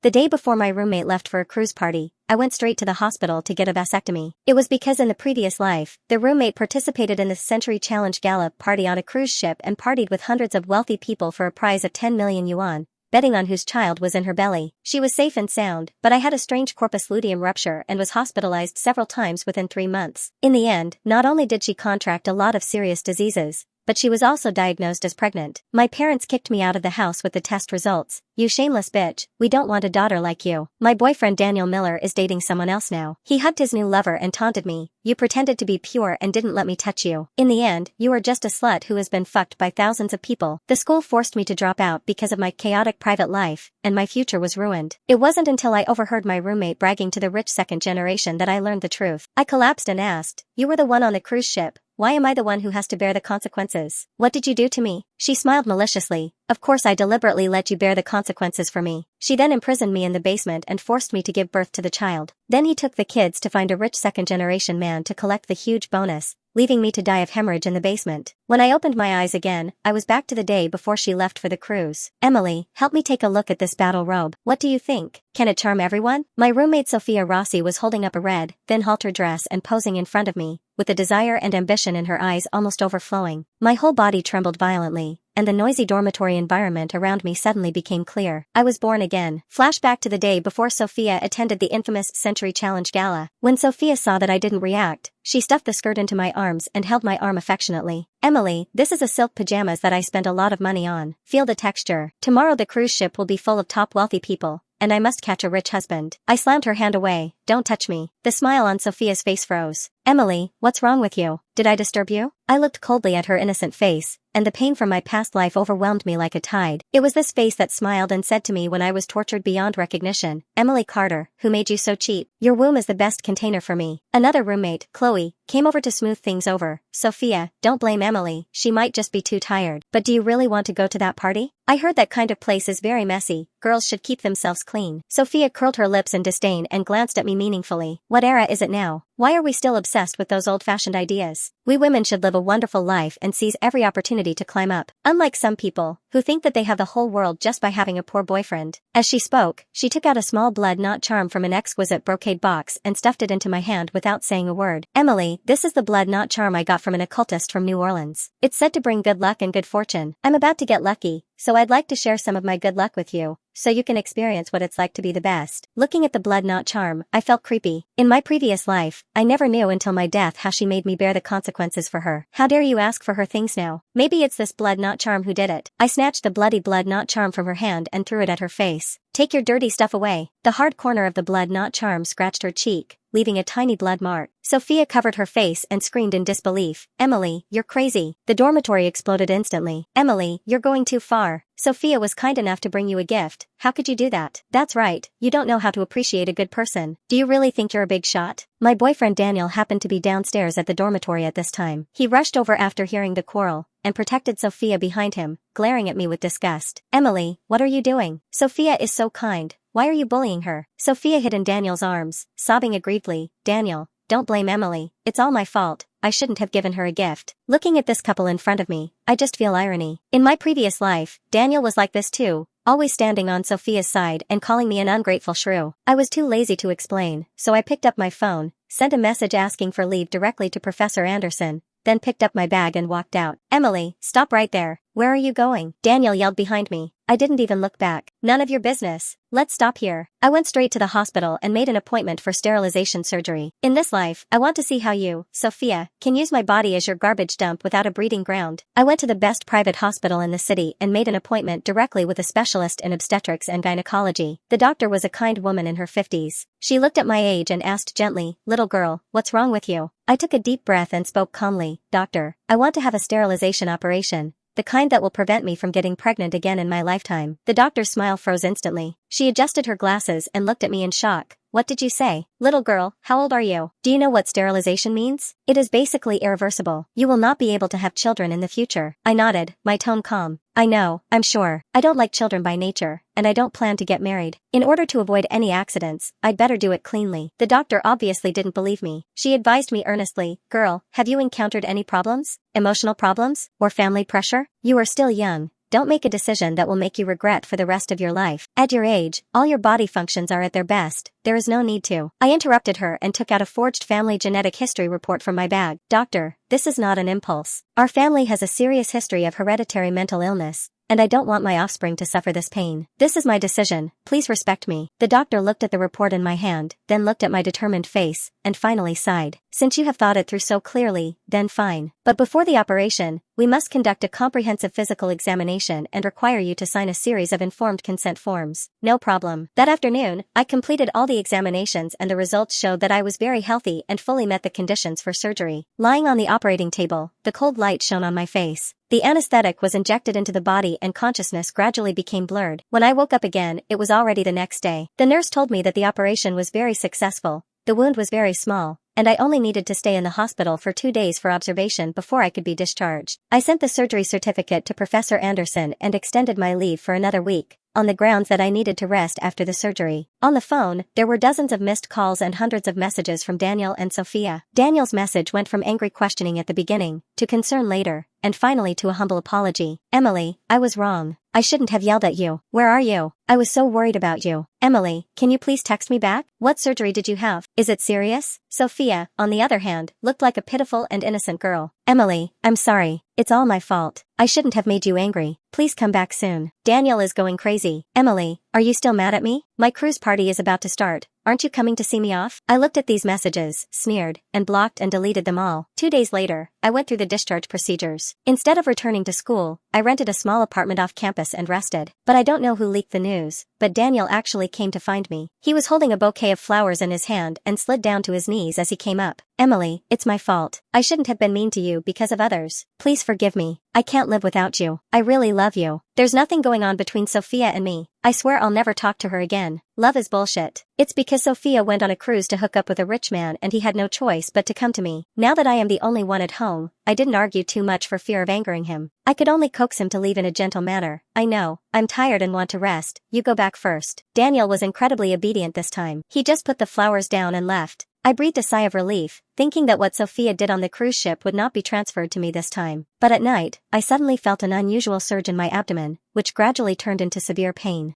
The day before my roommate left for a cruise party, I went straight to the hospital to get a vasectomy. It was because in the previous life, the roommate participated in the Century Challenge Gala party on a cruise ship and partied with hundreds of wealthy people for a prize of 10 million yuan, betting on whose child was in her belly. She was safe and sound, but I had a strange corpus luteum rupture and was hospitalized several times within 3 months. In the end, not only did she contract a lot of serious diseases, but she was also diagnosed as pregnant. My parents kicked me out of the house with the test results. "You shameless bitch, we don't want a daughter like you." My boyfriend Daniel Miller is dating someone else now. He hugged his new lover and taunted me. "You pretended to be pure and didn't let me touch you. In the end, you are just a slut who has been fucked by thousands of people." The school forced me to drop out because of my chaotic private life, and my future was ruined. It wasn't until I overheard my roommate bragging to the rich second generation that I learned the truth. I collapsed and asked, "You were the one on the cruise ship. Why am I the one who has to bear the consequences? What did you do to me?" She smiled maliciously. "Of course I deliberately let you bear the consequences for me." She then imprisoned me in the basement and forced me to give birth to the child. Then he took the kids to find a rich second-generation man to collect the huge bonus, leaving me to die of hemorrhage in the basement. When I opened my eyes again, I was back to the day before she left for the cruise. "Emily, help me take a look at this battle robe. What do you think? Can it charm everyone?" My roommate Sophia Rossi was holding up a red, thin halter dress and posing in front of me, with the desire and ambition in her eyes almost overflowing. My whole body trembled violently, and the noisy dormitory environment around me suddenly became clear. I was born again. Flashback to the day before Sophia attended the infamous Century Challenge Gala. When Sophia saw that I didn't react, she stuffed the skirt into my arms and held my arm affectionately. "Emily, this is a silk pajamas that I spent a lot of money on. Feel the texture. Tomorrow the cruise ship will be full of top wealthy people, and I must catch a rich husband." I slammed her hand away. "Don't touch me." The smile on Sophia's face froze. "Emily, what's wrong with you? Did I disturb you?" I looked coldly at her innocent face, and the pain from my past life overwhelmed me like a tide. It was this face that smiled and said to me when I was tortured beyond recognition, "Emily Carter, who made you so cheap? Your womb is the best container for me." Another roommate, Chloe, came over to smooth things over. "Sophia, don't blame Emily, she might just be too tired. But do you really want to go to that party? I heard that kind of place is very messy. Girls should keep themselves clean." Sophia curled her lips in disdain and glanced at me meaningfully. "What era is it now? Why are we still obsessed with those old-fashioned ideas? We women should live a wonderful life and seize every opportunity to climb up. Unlike some people, who think that they have the whole world just by having a poor boyfriend." As she spoke, she took out a small blood knot charm from an exquisite brocade box and stuffed it into my hand without saying a word. "Emily, this is the blood knot charm I got from an occultist from New Orleans. It's said to bring good luck and good fortune. I'm about to get lucky, so I'd like to share some of my good luck with you, so you can experience what it's like to be the best." Looking at the blood knot charm, I felt creepy. In my previous life, I never knew until my death how she made me bear the consequences for her. How dare you ask for her things now? Maybe it's this blood knot charm who did it. I snatched the bloody blood knot charm from her hand and threw it at her face. "Take your dirty stuff away." The hard corner of the blood knot charm scratched her cheek, leaving a tiny blood mark. Sophia covered her face and screamed in disbelief. "Emily, you're crazy." The dormitory exploded instantly. "Emily, you're going too far. Sophia was kind enough to bring you a gift. How could you do that?" "That's right, you don't know how to appreciate a good person. Do you really think you're a big shot?" My boyfriend Daniel happened to be downstairs at the dormitory at this time. He rushed over after hearing the quarrel, and protected Sophia behind him, glaring at me with disgust. "Emily, what are you doing? Sophia is so kind. Why are you bullying her?" Sophia hid in Daniel's arms, sobbing aggrievedly. "Daniel, don't blame Emily. It's all my fault. I shouldn't have given her a gift." Looking at this couple in front of me, I just feel irony. In my previous life, Daniel was like this too, always standing on Sophia's side and calling me an ungrateful shrew. I was too lazy to explain, so I picked up my phone, sent a message asking for leave directly to Professor Anderson, then picked up my bag and walked out. "Emily, stop right there. Where are you going?" Daniel yelled behind me. I didn't even look back. "None of your business. Let's stop here." I went straight to the hospital and made an appointment for sterilization surgery. In this life, I want to see how you, Sophia, can use my body as your garbage dump without a breeding ground. I went to the best private hospital in the city and made an appointment directly with a specialist in obstetrics and gynecology. The doctor was a kind woman in her 50s. She looked at my age and asked gently, "Little girl, what's wrong with you?" I took a deep breath and spoke calmly. "Doctor, I want to have a sterilization operation. The kind that will prevent me from getting pregnant again in my lifetime." The doctor's smile froze instantly. She adjusted her glasses and looked at me in shock. "What did you say? Little girl, how old are you? Do you know what sterilization means? It is basically irreversible. You will not be able to have children in the future." I nodded, my tone calm. "I know, I'm sure. I don't like children by nature, and I don't plan to get married. In order to avoid any accidents, I'd better do it cleanly." The doctor obviously didn't believe me. She advised me earnestly, "Girl, have you encountered any problems? Emotional problems? Or family pressure? You are still young. Don't make a decision that will make you regret for the rest of your life. At your age, all your body functions are at their best. There is no need to. I interrupted her and took out a forged family genetic history report from my bag. Doctor, this is not an impulse. Our family has a serious history of hereditary mental illness, and I don't want my offspring to suffer this pain. This is my decision, please respect me. The doctor looked at the report in my hand, then looked at my determined face, and finally sighed. Since you have thought it through so clearly, then fine. But before the operation, we must conduct a comprehensive physical examination and require you to sign a series of informed consent forms. No problem. That afternoon, I completed all the examinations and the results showed that I was very healthy and fully met the conditions for surgery. Lying on the operating table, the cold light shone on my face. The anesthetic was injected into the body and consciousness gradually became blurred. When I woke up again, it was already the next day. The nurse told me that the operation was very successful. The wound was very small, and I only needed to stay in the hospital for 2 days for observation before I could be discharged. I sent the surgery certificate to Professor Anderson and extended my leave for another week, on the grounds that I needed to rest after the surgery. On the phone, there were dozens of missed calls and hundreds of messages from Daniel and Sophia. Daniel's message went from angry questioning at the beginning, to concern later, and finally to a humble apology. Emily, I was wrong. I shouldn't have yelled at you. Where are you? I was so worried about you. Emily, can you please text me back? What surgery did you have? Is it serious? Sophia, on the other hand, looked like a pitiful and innocent girl. Emily, I'm sorry. It's all my fault. I shouldn't have made you angry. Please come back soon. Daniel is going crazy. Emily, are you still mad at me? My cruise party is about to start. Aren't you coming to see me off? I looked at these messages, sneered, and blocked and deleted them all. 2 days later, I went through the discharge procedures. Instead of returning to school, I rented a small apartment off campus and rested. But I don't know who leaked the news, but Daniel actually came to find me. He was holding a bouquet of flowers in his hand and slid down to his knees as he came up. Emily, it's my fault. I shouldn't have been mean to you because of others. Please forgive me. I can't live without you. I really love you. There's nothing going on between Sophia and me. I swear I'll never talk to her again. Love is bullshit. It's because Sophia went on a cruise to hook up with a rich man and he had no choice but to come to me. Now that I am the only one at home, I didn't argue too much for fear of angering him. I could only coax him to leave in a gentle manner. I know, I'm tired and want to rest. You go back first. Daniel was incredibly obedient this time. He just put the flowers down and left. I breathed a sigh of relief, thinking that what Sophia did on the cruise ship would not be transferred to me this time. But at night, I suddenly felt an unusual surge in my abdomen, which gradually turned into severe pain.